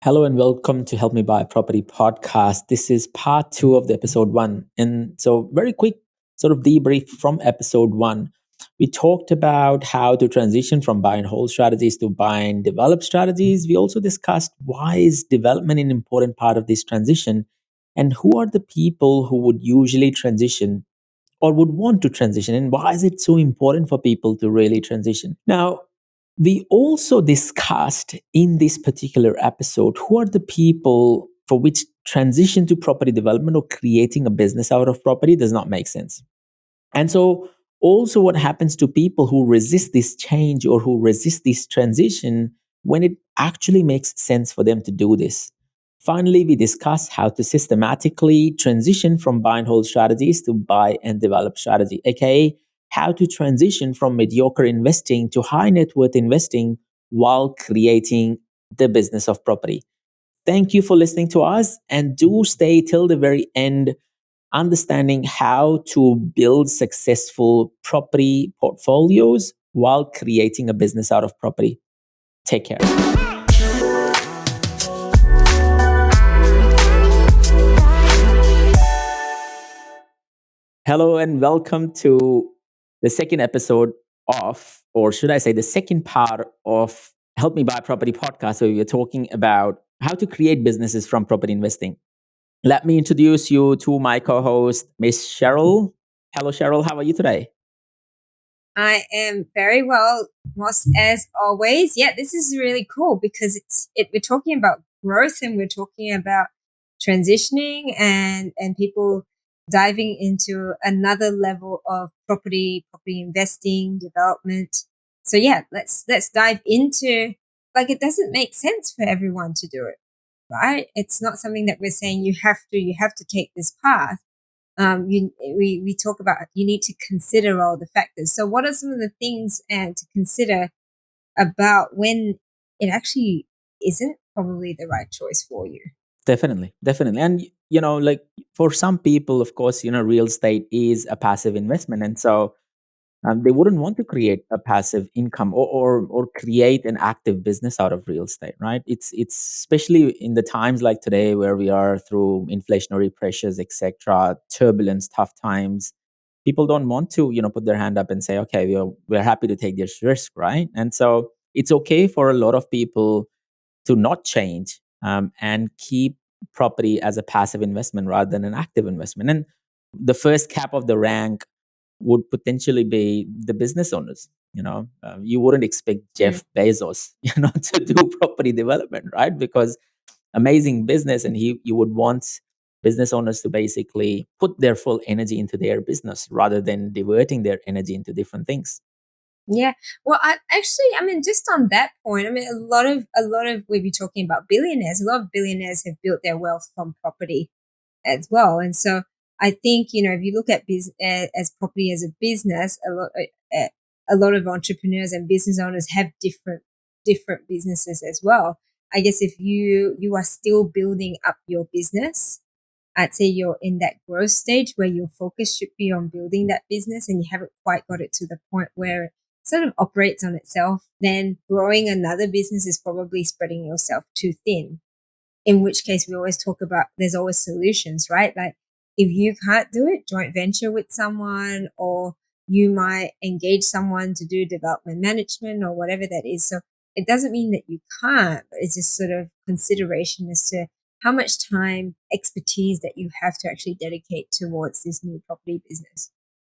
Hello and welcome to Help Me Buy Property podcast. This is part 2 of the episode 1. And so very quick sort of debrief from episode 1. We talked about how to transition from buy and hold strategies to buy and develop strategies. We also discussed why is development an important part of this transition and who are the people who would usually transition or would want to transition and why is it so important for people to really transition. Now, we also discussed in this particular episode who are the people for which transition to property development or creating a business out of property does not make sense. And so also what happens to people who resist this change or who resist this transition when it actually makes sense for them to do this. Finally, we discuss how to systematically transition from buy and hold strategies to buy and develop strategy, aka how to transition from mediocre investing to high net worth investing while creating the business of property. Thank you for listening to us and do stay till the very end, understanding how to build successful property portfolios while creating a business out of property. Take care. Hello and welcome to the second episode of, or should I say, the second part of Help Me Buy Property podcast, where we are talking about how to create businesses from property investing. Let me introduce you to my co-host, Miss Cheryl. Hello, Cheryl. How are you today? I am very well, Moss, as always. Yeah, this is really cool because we're talking about growth and we're talking about transitioning and people diving into another level of property investing, development. So yeah, let's dive into, like, it doesn't make sense for everyone to do it, right? It's not something that we're saying you have to take this path. We talk about you need to consider all the factors. So what are some of the things to consider about when it actually isn't probably the right choice for you? Definitely. And, like for some people, of course, real estate is a passive investment. And so they wouldn't want to create a passive income or create an active business out of real estate, right? It's especially in the times like today where we are through inflationary pressures, etc., turbulence, tough times. People don't want to, put their hand up and say, okay, we're happy to take this risk, right? And so it's okay for a lot of people to not change and keep property as a passive investment rather than an active investment. And the first cap of the rank would potentially be the business owners. You wouldn't expect Jeff Bezos, to do property development, right? Because amazing business, and you would want business owners to basically put their full energy into their business rather than diverting their energy into different things. Yeah. Well, I mean, just on that point, I mean, a lot of we'll be talking about billionaires. A lot of billionaires have built their wealth from property as well, and so I think if you look at as property as a business, a lot of entrepreneurs and business owners have different businesses as well. I guess if you are still building up your business, I'd say you're in that growth stage where your focus should be on building that business and you haven't quite got it to the point where it sort of operates on itself, then growing another business is probably spreading yourself too thin. In which case, we always talk about there's always solutions, right? Like if you can't do it, joint venture with someone, or you might engage someone to do development management or whatever that is. So it doesn't mean that you can't, but it's just sort of consideration as to how much time, expertise that you have to actually dedicate towards this new property business.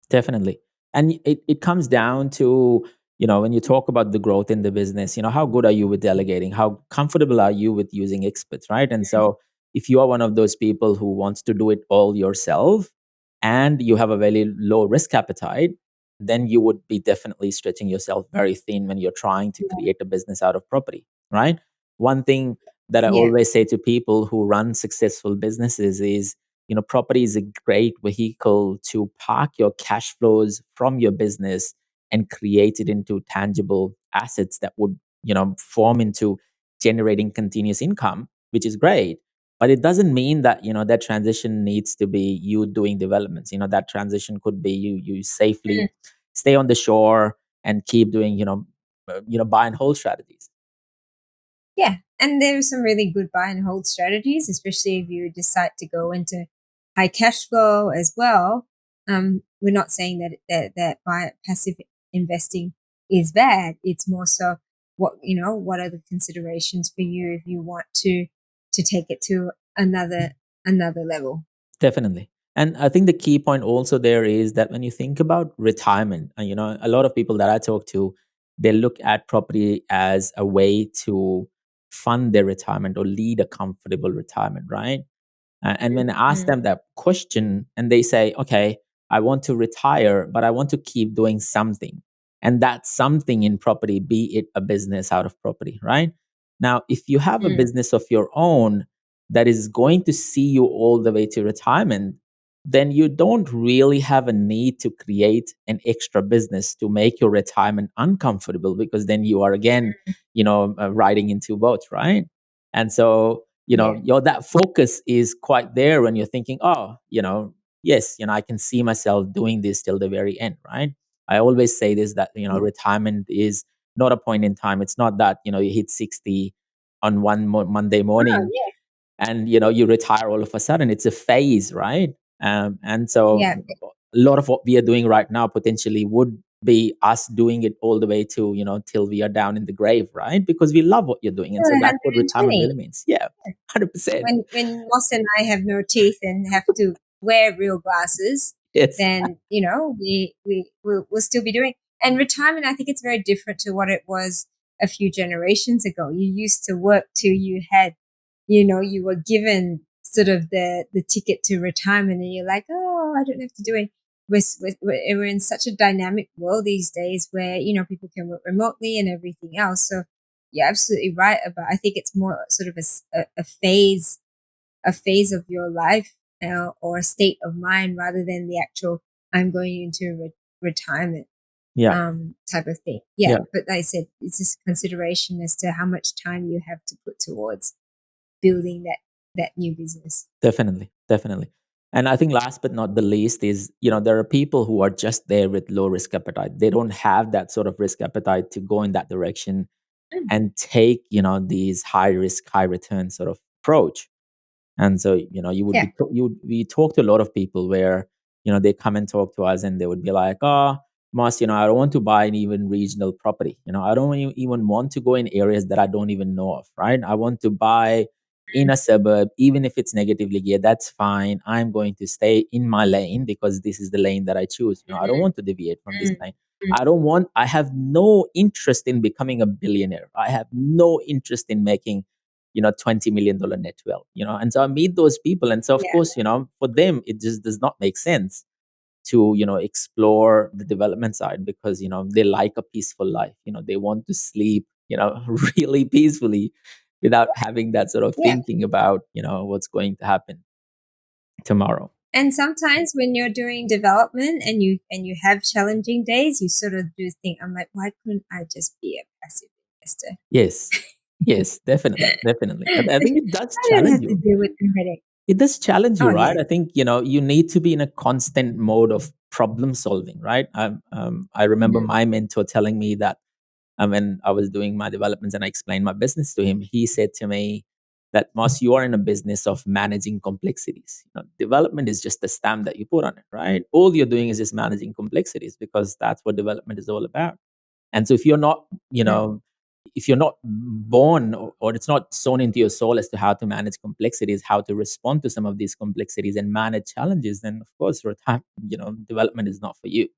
Definitely. And it comes down to, when you talk about the growth in the business, how good are you with delegating? How comfortable are you with using experts, right? And so if you are one of those people who wants to do it all yourself and you have a very low risk appetite, then you would be definitely stretching yourself very thin when you're trying to create a business out of property, right? One thing that I Yeah. always say to people who run successful businesses is, property is a great vehicle to park your cash flows from your business and create it into tangible assets that would, form into generating continuous income, which is great. But it doesn't mean that, that transition needs to be you doing developments. That transition could be you safely stay on the shore and keep doing, buy and hold strategies. Yeah. And there are some really good buy and hold strategies, especially if you decide to go into high cash flow as well. We're not saying that passive investing is bad. It's more so what are the considerations for you if you want to take it to another level. Definitely. And I think the key point also there is that when you think about retirement, a lot of people that I talk to, they look at property as a way to fund their retirement or lead a comfortable retirement, right? And when I ask them that question and they say, okay, I want to retire, but I want to keep doing something. And that something in property, be it a business out of property, right? Now, if you have a business of your own that is going to see you all the way to retirement, then you don't really have a need to create an extra business to make your retirement uncomfortable, because then you are again, riding into boats, right? And so, Yeah. your that focus is quite there when you're thinking, oh, yes, I can see myself doing this till the very end, right? I always say this, that retirement is not a point in time. It's not that you hit 60 on one Monday Oh, morning yeah. and you retire all of a sudden. It's a phase, right? And so Yeah. a lot of what we are doing right now potentially would be us doing it all the way to till we are down in the grave, right? Because we love what you're doing, and so that's what retirement 120. really means. Yeah, 100%. When Moss and I have no teeth and have to wear real glasses, Yes. then we'll still be doing. And retirement, I think it's very different to what it was a few generations ago. You used to work till you had, you were given sort of the ticket to retirement, and you're like, oh, I don't have to do it. We're in such a dynamic world these days where people can work remotely and everything else. So you're absolutely right about. I think it's more sort of a phase of your life, or a state of mind, rather than the actual I'm going into retirement Yeah. type of thing. Yeah, Yeah. but like I said, it's just consideration as to how much time you have to put towards building that new business. Definitely. Definitely. And I think last but not the least is, there are people who are just there with low risk appetite. They don't have that sort of risk appetite to go in that direction Mm. and take, these high risk, high return sort of approach. And so, you would Yeah. be, we talk to a lot of people where, they come and talk to us and they would be like, oh, Moss, I don't want to buy an even regional property. I don't even want to go in areas that I don't even know of, right? I want to buy in a suburb, even if it's negatively geared, that's fine. I'm going to stay in my lane because this is the lane that I choose. I don't want to deviate from this lane. I have no interest in becoming a billionaire. I have no interest in making $20 million net wealth, and so I meet those people. And so, of Yeah. course, for them, it just does not make sense to, explore the development side because, they like a peaceful life. They want to sleep, really peacefully without having that sort of Yeah. thinking about, what's going to happen tomorrow. And sometimes when you're doing development and you have challenging days, you sort of do think, I'm like, why couldn't I just be a passive investor? Yes. Yes, definitely. Definitely. I think it does I don't challenge have to you. deal with the headache. It does challenge you, Oh right? yeah. I think, you need to be in a constant mode of problem solving, right? I remember my mentor telling me that when I was doing my developments and I explained my business to him, he said to me that, Moss, you are in a business of managing complexities. Development is just the stamp that you put on it, right? All you're doing is just managing complexities because that's what development is all about. And so if you're not, if you're not born or it's not sewn into your soul as to how to manage complexities, how to respond to some of these complexities and manage challenges, then of course, development is not for you.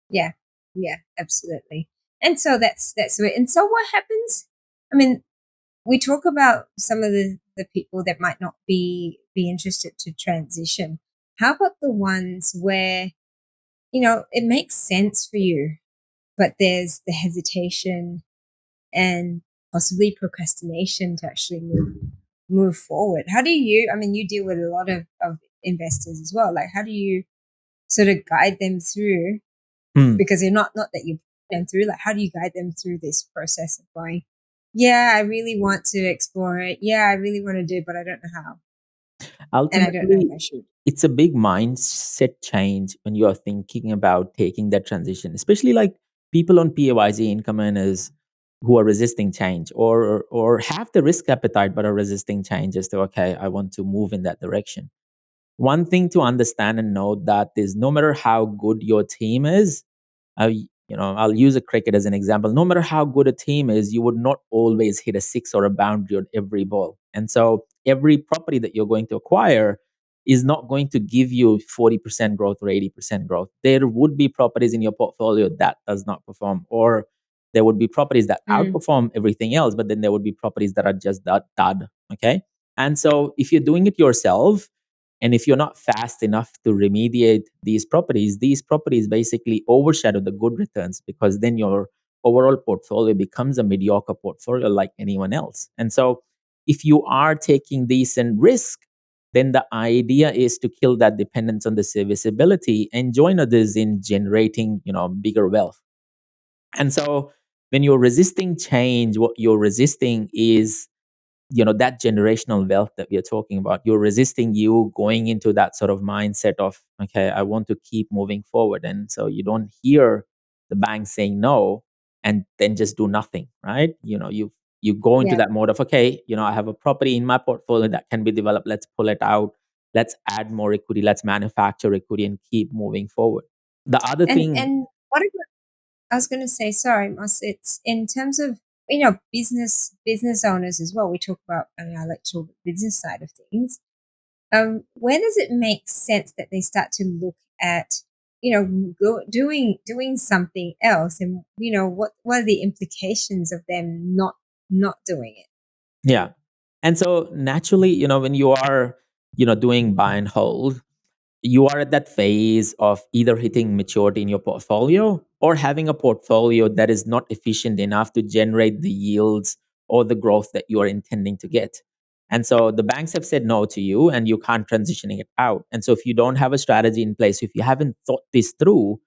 Yeah. Yeah, absolutely. And so that's it. And so what happens? I mean, we talk about some of the people that might not be interested to transition. How about the ones where, it makes sense for you, but there's the hesitation and possibly procrastination to actually move forward? How do you, I mean, you deal with a lot of investors as well. Like, how do you sort of guide them through? Hmm. Because you're not that you put them through, like, how do you guide them through this process of going, yeah, I really want to explore it. Yeah, I really want to do it, but I don't know how. And I don't know if Ultimately, I should. it's a big mindset change when you are thinking about taking that transition, especially like people on PAYG income earners. who are resisting change, or have the risk appetite but are resisting change as to, okay, I want to move in that direction. One thing to understand and note that is, no matter how good your team is, I'll use a cricket as an example. No matter how good a team is, you would not always hit a six or a boundary on every ball. And so every property that you're going to acquire is not going to give you 40% growth or 80% growth. There would be properties in your portfolio that does not perform, or there would be properties that outperform everything else, but then there would be properties that are just dud. Okay. And so if you're doing it yourself, and if you're not fast enough to remediate these properties basically overshadow the good returns, because then your overall portfolio becomes a mediocre portfolio like anyone else. And so if you are taking decent risk, then the idea is to kill that dependence on the serviceability and join others in generating, bigger wealth. And so when you're resisting change, what you're resisting is, that generational wealth that we are talking about. You're resisting you going into that sort of mindset of, okay, I want to keep moving forward. And so you don't hear the bank saying no and then just do nothing, right? You go into that mode of, okay, I have a property in my portfolio that can be developed, let's pull it out, let's add more equity, let's manufacture equity and keep moving forward. The other thing, And what about, I was going to say, sorry, Moss, it's in terms of, business owners as well. We talk about, I like to talk about the business side of things. Where does it make sense that they start to look at, doing something else, and what are the implications of them not doing it? yeah. And so naturally, when you are, doing buy and hold, you are at that phase of either hitting maturity in your portfolio or having a portfolio that is not efficient enough to generate the yields or the growth that you are intending to get. And so the banks have said no to you and you can't transitioning it out. And so if you don't have a strategy in place, if you haven't thought this through,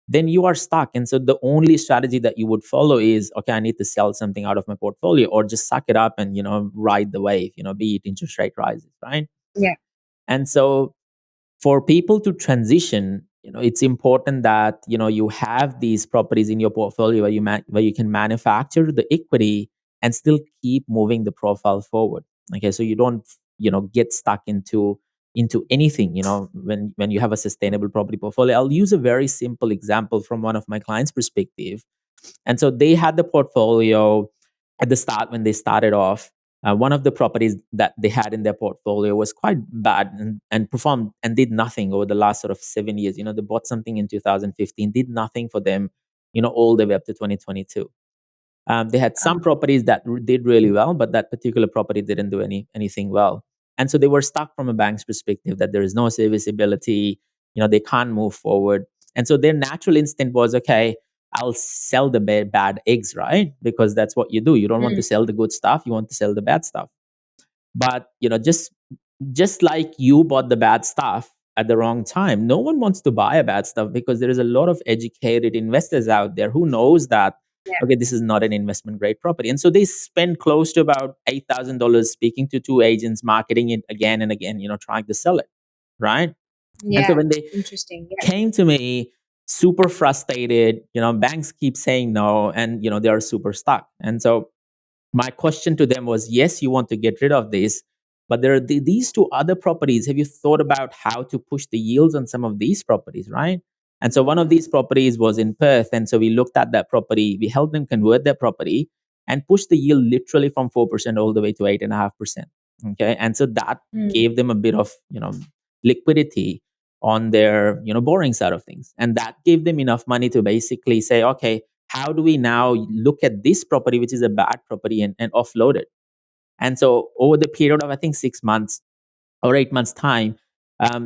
then you are stuck. And so the only strategy that you would follow is, okay, I need to sell something out of my portfolio, or just suck it up and, ride the wave, be it interest rate rises, right? Yeah. And so for people to transition, it's important that you have these properties in your portfolio where you can manufacture the equity and still keep moving the profile forward. Okay, so you don't get stuck into anything. When you have a sustainable property portfolio, I'll use a very simple example from one of my clients' perspective. And so they had the portfolio at the start when they started off. One of the properties that they had in their portfolio was quite bad and performed and did nothing over the last sort of 7 years. They bought something in 2015, did nothing for them, all the way up to 2022. They had some properties that did really well, but that particular property didn't do anything well. And so they were stuck from a bank's perspective that there is no serviceability, they can't move forward. And so their natural instinct was, okay, I'll sell the bad eggs, right? Because that's what you do. You don't want to sell the good stuff, you want to sell the bad stuff. But just like you bought the bad stuff at the wrong time, no one wants to buy a bad stuff, because there is a lot of educated investors out there who knows that, Yeah. okay, this is not an investment grade property. And so they spend close to about $8,000 speaking to two agents, marketing it again and again, trying to sell it, right? And so Yeah. when they Interesting. Yeah. came to me super frustrated, banks keep saying no, and they are super stuck. And so my question to them was, yes, you want to get rid of this, but there are these two other properties. Have you thought about how to push the yields on some of these properties, right? And so one of these properties was in Perth. And so we looked at that property, we helped them convert their property and push the yield literally from 4% all the way to 8.5%. Okay. And so that gave them a bit of, liquidity on their, borrowing side of things. And that gave them enough money to basically say, okay, how do we now look at this property, which is a bad property, and offload it? And so over the period of, I think, 6 months or 8 months time,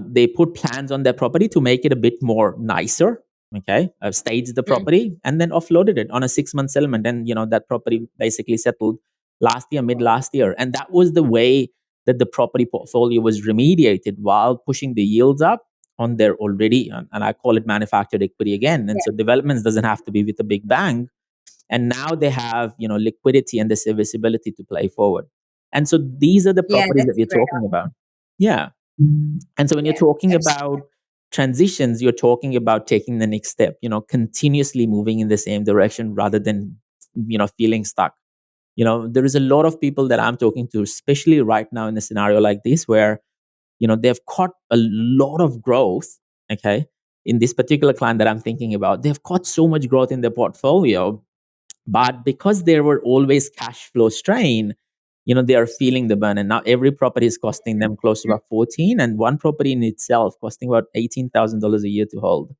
they put plans on their property to make it a bit more nicer. Okay, staged the property and then offloaded it on a 6 month settlement, and that property basically settled last year, mid last year, and that was the way that the property portfolio was remediated while pushing the yields up on their already, and I call it manufactured equity again. And Yeah. so developments doesn't have to be with a big bang, and now they have liquidity and the serviceability to play forward. And so these are the Yeah. properties that That's a we're great. talking about. Yeah. And so when you're Yeah. talking Absolutely. about transitions, you're talking about taking the next step, continuously moving in the same direction rather than feeling stuck. There is a lot of people that I'm talking to, especially right now in a scenario like this, where they've caught a lot of growth. Okay, in this particular client that I'm thinking about, they've caught so much growth in their portfolio, but because there were always cash flow strain, they are feeling the burn. And now every property is costing them close to about 14, and one property in itself costing about $18,000 a year to hold.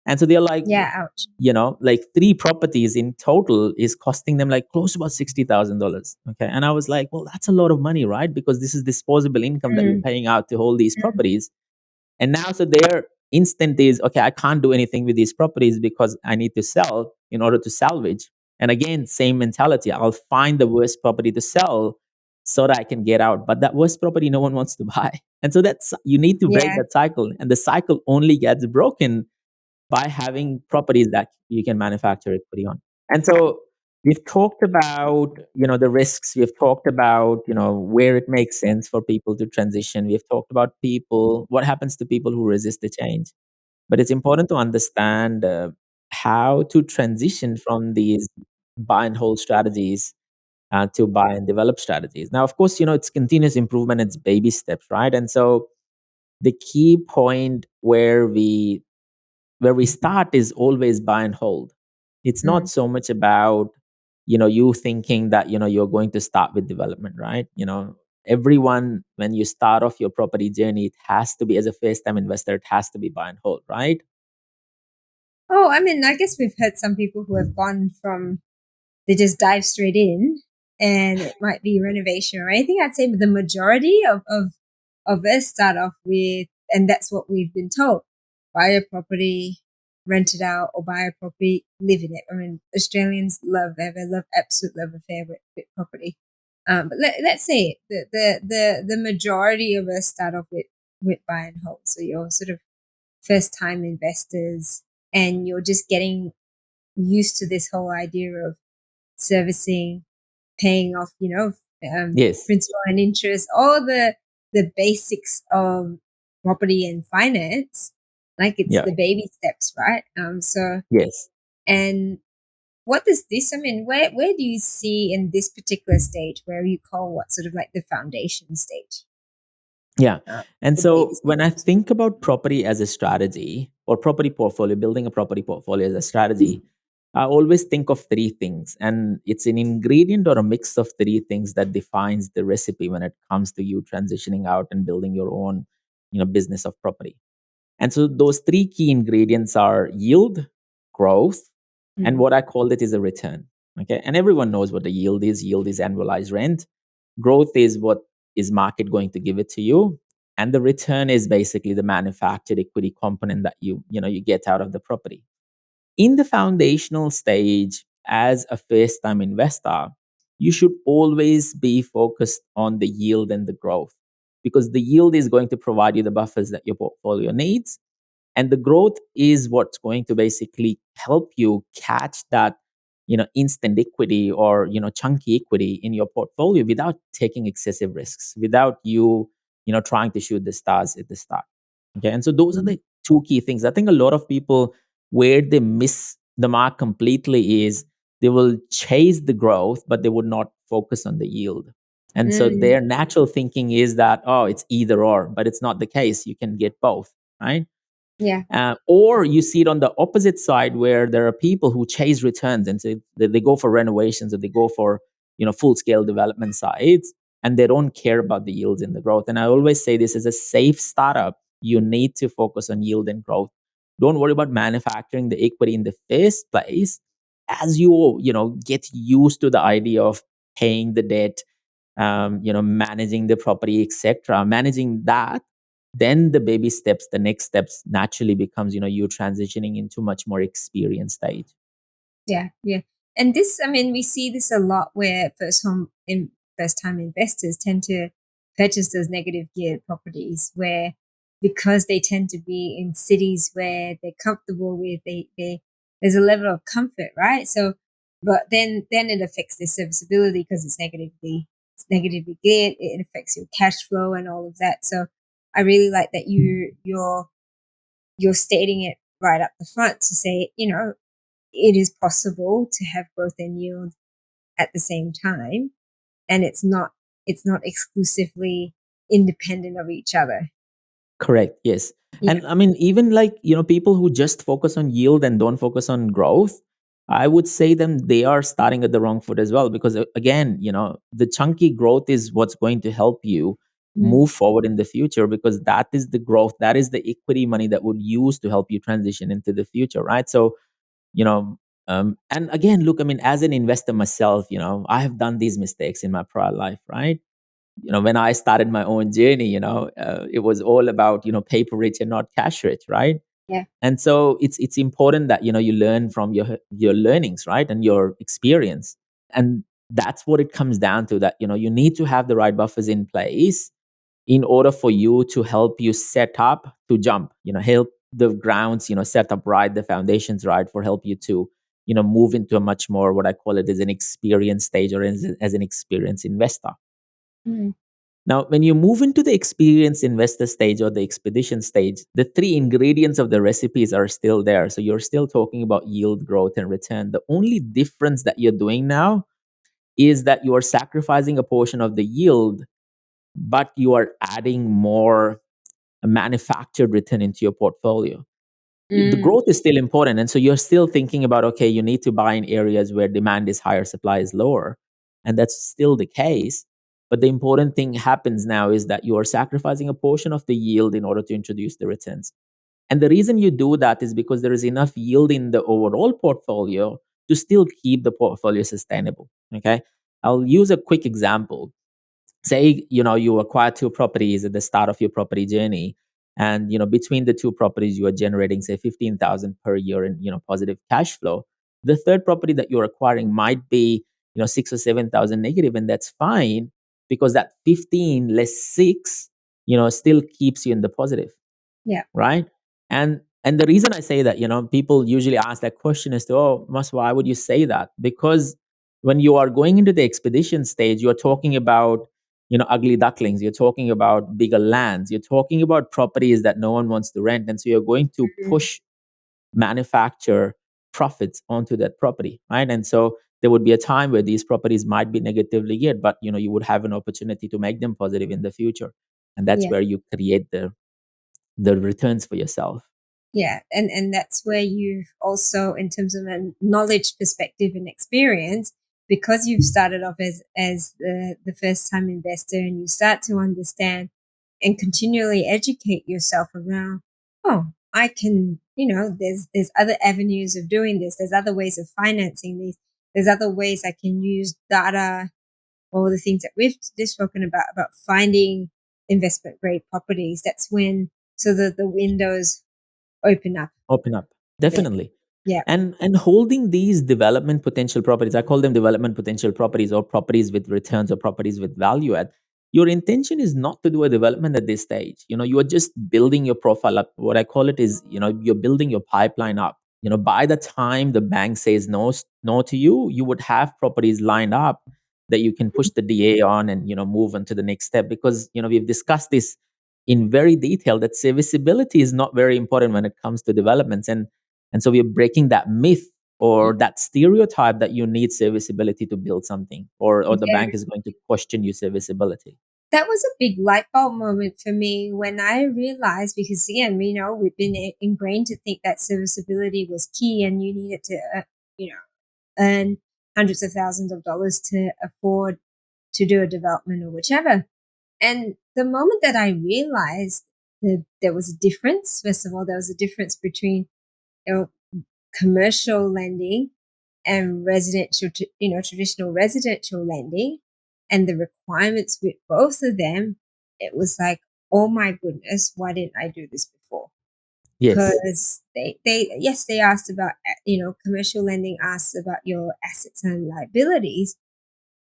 And so they're like, Yeah, ouch. like 3 properties in total is costing them like close to about $60,000. Okay. And I was like, well, that's a lot of money, right? Because this is disposable income that you're Mm, paying out to hold these mm, properties. And now, so their instant is, okay, I can't do anything with these properties because I need to sell in order to salvage. And again, same mentality. I'll find the worst property to sell so that I can get out. But that worst property, no one wants to buy. And so you need to break yeah. that cycle. And the cycle only gets broken by having properties that you can manufacture equity on. And so we've talked about, the risks. We've talked about, where it makes sense for people to transition. We've talked about what happens to people who resist the change. But it's important to understand how to transition from these buy and hold strategies to buy and develop strategies. Now, of course, it's continuous improvement. It's baby steps, right? And so the key point where we start is always buy and hold. It's not Mm. so much about, you thinking that, you're going to start with development, right? Everyone, when you start off your property journey, it has to be, as a first time investor, it has to be buy and hold, right? Oh, I mean, I guess we've had some people who have gone from they just dive straight in, and it might be renovation or anything. I'd say the majority of us start off with, and that's what we've been told: buy a property, rent it out, or buy a property, live in it. I mean, Australians absolute love affair with property. But let's say the majority of us start off with buy and hold. So you're sort of first time investors, and you're just getting used to this whole idea of servicing, paying off, Yes. principal and interest, all the basics of property and finance. Like it's Yeah. the baby steps, right? So Yes. and what does this? I mean, where do you see in this particular stage where you call what sort of like the foundation stage? Yeah. And The baby so when I steps. think about property as a strategy, or property portfolio, building a property portfolio as a strategy, I always think of 3 things. And it's an ingredient or a mix of 3 things that defines the recipe when it comes to you transitioning out and building your own, business of property. And so those 3 key ingredients are yield, growth, and Mm. what I call it is a return. Okay. And everyone knows what the yield is. Yield is annualized rent. Growth is what is market going to give it to you. And the return is basically the manufactured equity component that you get out of the property. In the foundational stage, as a first time investor, you should always be focused on the yield and the growth, because the yield is going to provide you the buffers that your portfolio needs, and the growth is what's going to basically help you catch that instant equity or chunky equity in your portfolio without taking excessive risks, without you trying to shoot the stars at the start. Okay. And so those are Mm. the 2 key things. I think a lot of people, where they miss the mark completely, is they will chase the growth but they would not focus on the yield. And so Mm. their natural thinking is that, oh, it's either or, but it's not the case. You can get both, right? Yeah. Or you see it on the opposite side, where there are people who chase returns, and so they go for renovations, or they go for full scale development sites, and they don't care about the yields and the growth. And I always say this: as a safe startup, you need to focus on yield and growth. Don't worry about manufacturing the equity in the first place. As you get used to the idea of paying the debt, managing the property, etc., managing that, then the baby steps, the next steps naturally becomes, you transitioning into much more experienced stage. Yeah, yeah. And this, I mean, we see this a lot where first time investors tend to purchase those negative geared properties where, because they tend to be in cities where they're comfortable with, there's a level of comfort, right? So, but then it affects their serviceability because it's negatively geared. It affects your cash flow and all of that. So I really like that you're stating it right up the front to say, it is possible to have growth and yield at the same time, and it's not exclusively independent of each other. Correct. Yes. Yeah. And I mean, even like, people who just focus on yield and don't focus on growth, I would say them they are starting at the wrong foot as well. Because again, the chunky growth is what's going to help you Mm. move forward in the future, because that is the growth, that is the equity money that would use to help you transition into the future. Right. So, you know, and again, look, I mean, as an investor myself, I have done these mistakes in my prior life. Right. When I started my own journey, it was all about, paper rich and not cash rich, right? Yeah. And so it's important that, you learn from your learnings, right? And your experience. And that's what it comes down to, that, you need to have the right buffers in place in order for you to help you set up to jump, help the grounds, set up right, the foundations right, for help you to, move into a much more, what I call it, as an experience stage, or as an experienced investor. Mm. Now, when you move into the experienced investor stage or the expedition stage, the three ingredients of the recipes are still there. So you're still talking about yield, growth, and return. The only difference that you're doing now is that you are sacrificing a portion of the yield, but you are adding more manufactured return into your portfolio. The Mm. growth is still important. And so you're still thinking about, okay, you need to buy in areas where demand is higher, supply is lower. And that's still the case. But the important thing happens now is that you are sacrificing a portion of the yield in order to introduce the returns. And the reason you do that is because there is enough yield in the overall portfolio to still keep the portfolio sustainable. Okay. I'll use a quick example. Say, you acquire two properties at the start of your property journey, and between the two properties you are generating, say, 15,000 per year in positive cash flow. The third property that you're acquiring might be 6 or 7,000 negative, and that's fine, because that 15 less 6 still keeps you in the positive. Yeah. Right. And the reason I say that, people usually ask that question as to, oh, Mas, why would you say that? Because when you are going into the expedition stage, you're talking about ugly ducklings, you're talking about bigger lands, you're talking about properties that no one wants to rent, and so you're going to Mm. push manufacture profits onto that property, right? And so there would be a time where these properties might be negatively geared, but you would have an opportunity to make them positive in the future, and that's Yeah. where you create the returns for yourself. Yeah. And that's where you've also, in terms of a knowledge perspective and experience, because you've started off as the first time investor, and you start to understand and continually educate yourself around, oh, I can, there's other avenues of doing this. There's other ways of financing these. There's other ways I can use data, all the things that we've just spoken about finding investment grade properties. That's when so the windows open up. Open up. Yeah. Definitely. Yeah. And holding these development potential properties, I call them development potential properties, or properties with returns, or properties with value add. Your intention is not to do a development at this stage. You are just building your profile up. What I call it is, you're building your pipeline up. By the time the bank says no to you, you would have properties lined up that you can push the DA on and move on to the next step. Because we've discussed this in very detail, that serviceability is not very important when it comes to developments. And so we're breaking that myth, or that stereotype, that you need serviceability to build something, or the Yeah. bank is going to question your serviceability. That was a big light bulb moment for me when I realized, because again, we've been ingrained to think that serviceability was key, and you needed to, earn hundreds of thousands of dollars to afford to do a development or whichever. And the moment that I realized that there was a difference, first of all, there was a difference between, you know, commercial lending and residential, traditional residential lending, and the requirements with both of them, it was like, oh my goodness, why didn't I do this before? Yes, Because yes, they asked about, commercial lending asks about your assets and liabilities,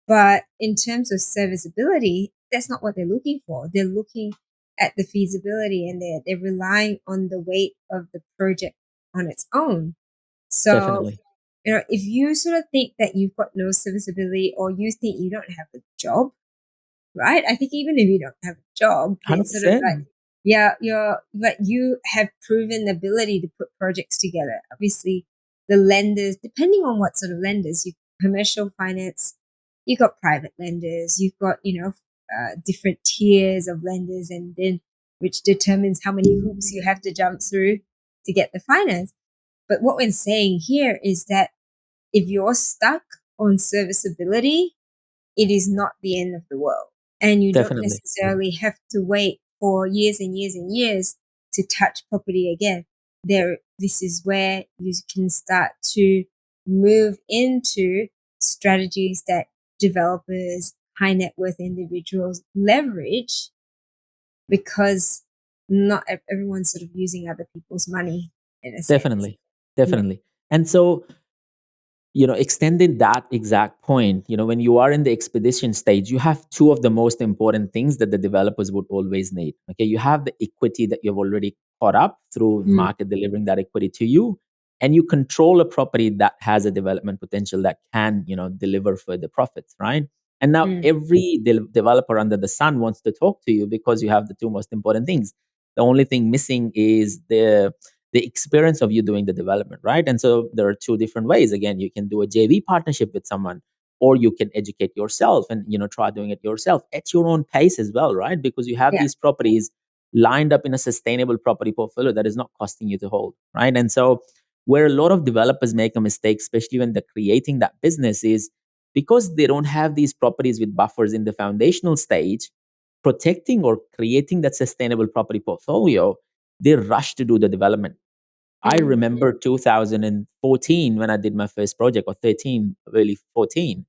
but in terms of serviceability, that's not what they're looking for. They're looking at the feasibility, and they're relying on the weight of the project on its own. So, definitely. if you sort of think that you've got no serviceability, or you think you don't have a job, right? I think even if you don't have a job, it's sort of like, 100%. yeah, but you have proven the ability to put projects together. Obviously, the lenders, depending on what sort of lenders, you commercial finance, you've got private lenders, you've got, different tiers of lenders, and then which determines how many hoops you have to jump through to get the finance. But what we're saying here is that if you're stuck on serviceability, it is not the end of the world. And you don't Definitely. necessarily have to wait for years and years and years to touch property again. This is where you can start to move into strategies that developers, high net worth individuals leverage, because not everyone's sort of using other people's money in a sense. Definitely. Definitely. And so, extending that exact point, when you are in the expedition stage, you have two of the most important things that the developers would always need. Okay. You have the equity that you've already caught up through Mm, market delivering that equity to you. And you control a property that has a development potential that can, deliver further profits, right? And now mm, every developer under the sun wants to talk to you because you have the two most important things. The only thing missing is the experience of you doing the development, right? And so there are two different ways. Again, you can do a JV partnership with someone, or you can educate yourself and try doing it yourself at your own pace as well, right? Because you have yeah. these properties lined up in a sustainable property portfolio that is not costing you to hold, right? And so where a lot of developers make a mistake, especially when they're creating that business, is because they don't have these properties with buffers in the foundational stage, protecting or creating that sustainable property portfolio, they rush to do the development. I Mm, remember 2014 when I did my first project, or 13, really 14.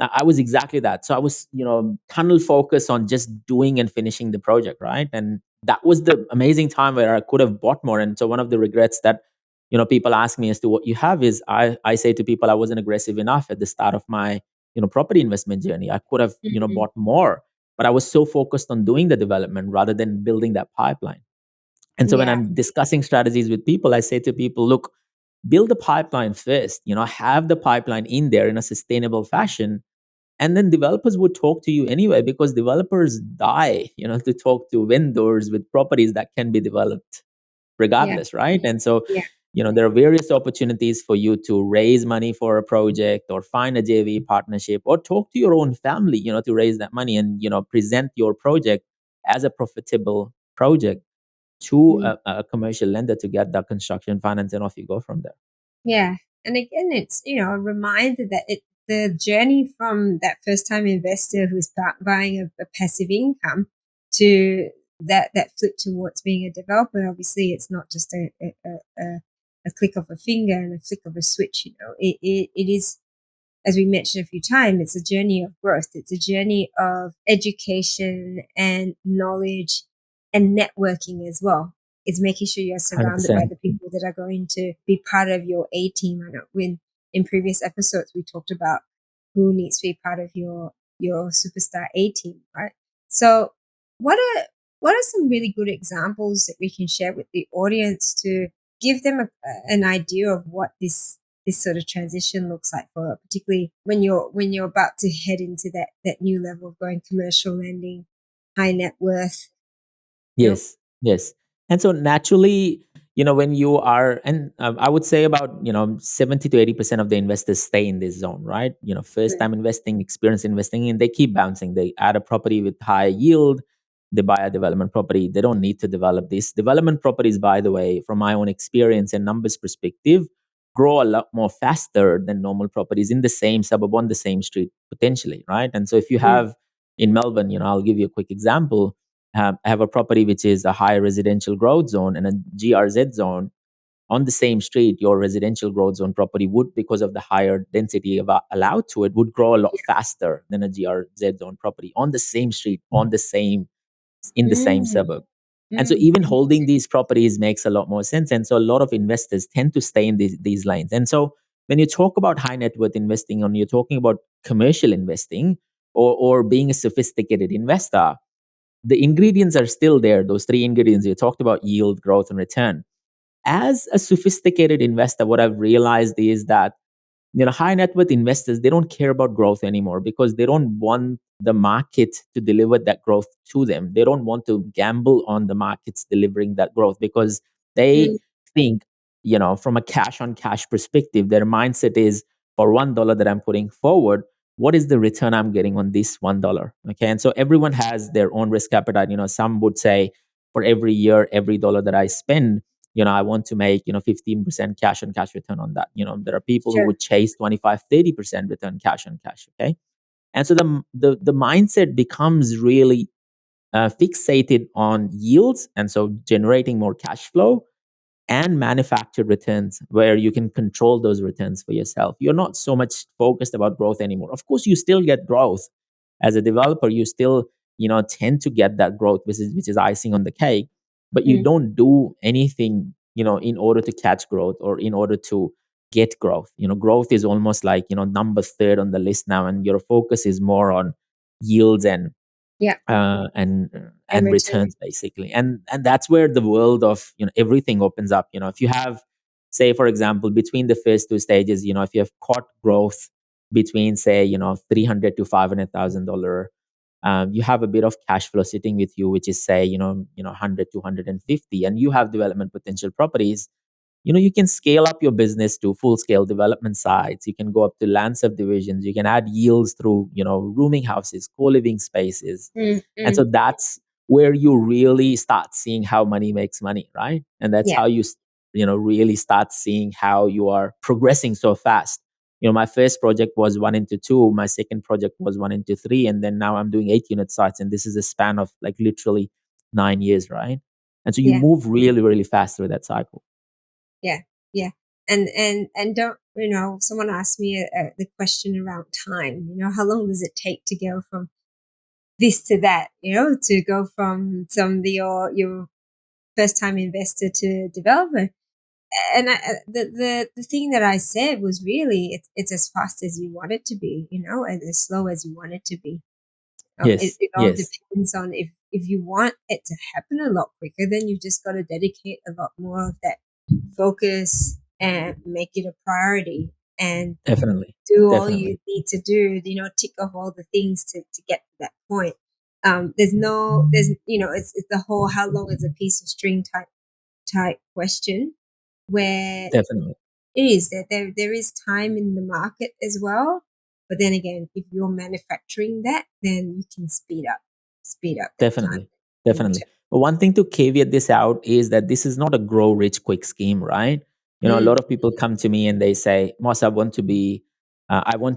I was exactly that. So I was, tunnel focused on just doing and finishing the project, right? And that was the amazing time where I could have bought more. And so one of the regrets that, people ask me as to what you have is I say to people, I wasn't aggressive enough at the start of my, property investment journey. I could have, mm, bought more, but I was so focused on doing the development rather than building that pipeline. And so when yeah. I'm discussing strategies with people, I say to people, look, build the pipeline first, have the pipeline in there in a sustainable fashion. And then developers would talk to you anyway, because developers die, to talk to vendors with properties that can be developed Yeah. regardless, right? And so, Yeah. there are various opportunities for you to raise money for a project, or find a JV partnership, or talk to your own family, to raise that money and, present your project as a profitable project to Mm, a commercial lender to get that construction finance, and off you go from there. yeah. And again, it's, a reminder that the journey from that first time investor who's buying a passive income to that flip towards being a developer. Obviously, it's not just a click of a finger and a flick of a switch. It is, as we mentioned a few times, it's a journey of growth. It's a journey of education and knowledge and networking as well. It's making sure you're surrounded by 100%. the people that are going to be part of your A team. I know when in previous episodes we talked about who needs to be part of your superstar A team, right? So what are what are some really good examples that we can share with the audience to give them an idea of what this sort of transition looks like, for particularly when you're about to head into that new level of going commercial lending, high net worth. Yep. Yes, yes. And so naturally, when you are, and I would say about, 70 to 80% of the investors stay in this zone, right? First Mm, time investing, experience investing, and they keep bouncing. They add a property with high yield, they buy a development property. They don't need to develop this. Development properties, by the way, from my own experience and numbers perspective, grow a lot more faster than normal properties in the same suburb, on the same street, potentially, right? And so if you mm, have in Melbourne, I'll give you a quick example, have a property which is a high residential growth zone and a GRZ zone on the same street, your residential growth zone property would, because of the higher density allowed to it, would grow a lot faster than a GRZ zone property on the same street, in the same mm, suburb. And so mm, even holding these properties makes a lot more sense. And so a lot of investors tend to stay in these lines. And so when you talk about high net worth investing, and you're talking about commercial investing, or being a sophisticated investor, the ingredients are still there. Those three ingredients you talked about: yield, growth, and return. As a sophisticated investor, what I've realized is that, high net worth investors, they don't care about growth anymore, because they don't want the market to deliver that growth to them. They don't want to gamble on the markets delivering that growth, because they mm, think from a cash on cash perspective, their mindset is for $1 that I'm putting forward, what is the return I'm getting on this $1? Okay. And so everyone has their own risk appetite. Some would say for every year, every dollar that I spend, I want to make, 15% cash on cash return on that. There are people who Sure. would chase 25, 30% return cash on cash. Okay. And so the mindset becomes really fixated on yields. And so generating more cash flow and manufactured returns where you can control those returns for yourself. You're not so much focused about growth anymore. Of course, you still get growth as a developer. You still, tend to get that growth, which is icing on the cake. But you Mm. don't do anything, in order to catch growth or in order to get growth. Growth is almost like number third on the list now, and your focus is more on yields and Yeah. uh, and And and return. returns basically, and that's where the world of everything opens up. If you have, say for example, between the first two stages, if you have caught growth between say 300 to $500,000, you have a bit of cash flow sitting with you, which is say 100 to 150, and you have development potential properties. You can scale up your business to full scale development sites. You can go up to land subdivisions. You can add yields through rooming houses, co-living spaces. Mm. And Mm. so that's where you really start seeing how money makes money, right? And that's Yeah. how really start seeing how you are progressing so fast. My first project was 1 into 2. My second project was 1 into 3, and then now I'm doing 8 unit sites, and this is a span of like literally 9 years, right? And so you Yeah. move really, really fast through that cycle. Yeah. Yeah. And don't, someone asked me the question around time. How long does it take to go from this to that? To go from your first time investor to developer. And the thing that I said was really it's as fast as you want it to be, and as slow as you want it to be. It, Yes, it all yes, depends on if you want it to happen a lot quicker, then you've just got to dedicate a lot more of that focus and make it a priority and definitely, do all you definitely, need to do, tick off all the things to get to that point. It's the whole how long is a piece of string type question where definitely, it is that there is time in the market as well. But then again, if you're manufacturing that, then you can speed up that time definitely, in definitely. return. But one thing to caveat this out is that this is not a grow rich quick scheme, right? A Mm. lot of people come to me and they say, Moss, I want to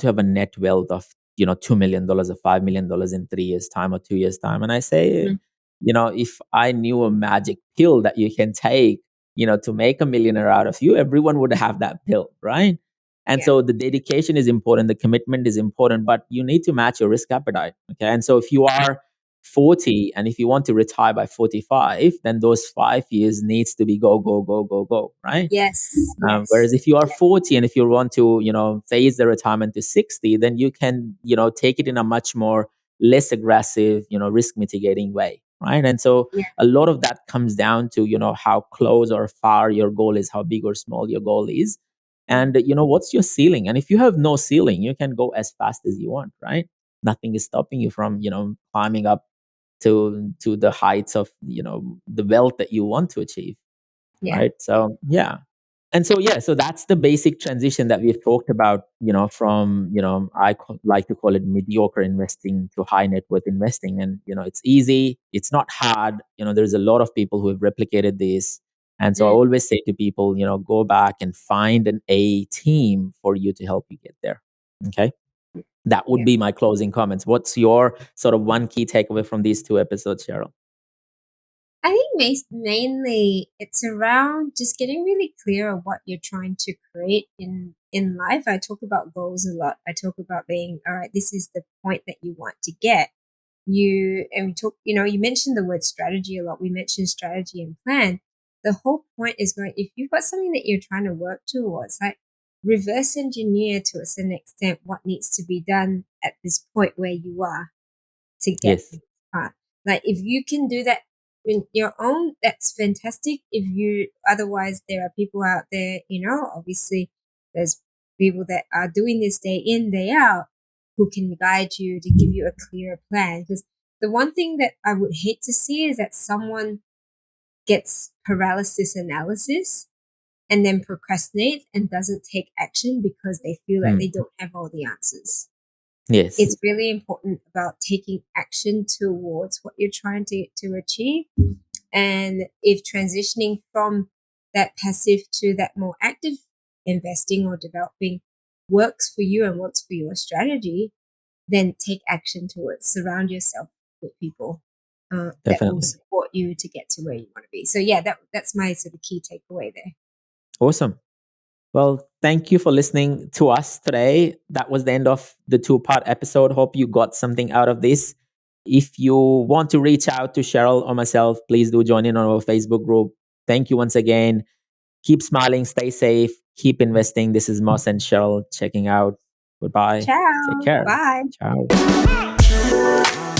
have a net wealth of, $2 million or $5 million in 3 years' time or 2 years' time. And I say, Mm. if I knew a magic pill that you can take, to make a millionaire out of you, everyone would have that pill, right? And Yeah. so the dedication is important, the commitment is important, but you need to match your risk appetite. Okay. And so if you are 40 and if you want to retire by 45, then those 5 years needs to be go, go, go, go, go, right? Yes. Yes. Whereas if you are 40 and if you want to, phase the retirement to 60, then you can, take it in a much more less aggressive, risk mitigating way. Right. And so Yeah. a lot of that comes down to, how close or far your goal is, how big or small your goal is. Mm. And, what's your ceiling? And if you have no ceiling, you can go as fast as you want. Right. Nothing is stopping you from, climbing up to the heights of, the wealth that you want to achieve. Yeah. Right. So, yeah. And so, yeah, so that's the basic transition that we've talked about, from, like to call it mediocre investing to high net worth investing. And, it's easy. It's not hard. There's a lot of people who have replicated this. And so I Mm. always say to people, go back and find an A team for you to help you get there. Okay. That would Yeah. be my closing comments. What's your sort of one key takeaway from these two episodes, Cheryl? I think mainly it's around just getting really clear on what you're trying to create in life. I talk about goals a lot. I talk about being, all right, this is the point that you want to get. We talk, you mentioned the word strategy a lot. We mentioned strategy and plan. The whole point is going, if you've got something that you're trying to work towards, like reverse engineer to a certain extent what needs to be done at this point where you are to get Yes, to this part. Like if you can do that in your own, that's fantastic. If you otherwise there are people out there, obviously there's people that are doing this day in, day out who can guide you to give you a clearer plan. Because the one thing that I would hate to see is that someone gets paralysis analysis and then procrastinates and doesn't take action because they feel like they don't have all the answers. Yes. It's really important about taking action towards what you're trying to achieve. And if transitioning from that passive to that more active investing or developing works for you and works for your strategy, then take action towards, surround yourself with people that will Definitely. support you to get to where you want to be. So yeah, that's my sort of key takeaway there. Awesome. Well, thank you for listening to us today. That was the end of the 2-part episode. Hope you got something out of this. If you want to reach out to Cheryl or myself, please do join in on our Facebook group. Thank you once again. Keep smiling, stay safe, keep investing. This is Moss and Cheryl checking out. Goodbye. Take Ciao. care. Bye. Ciao.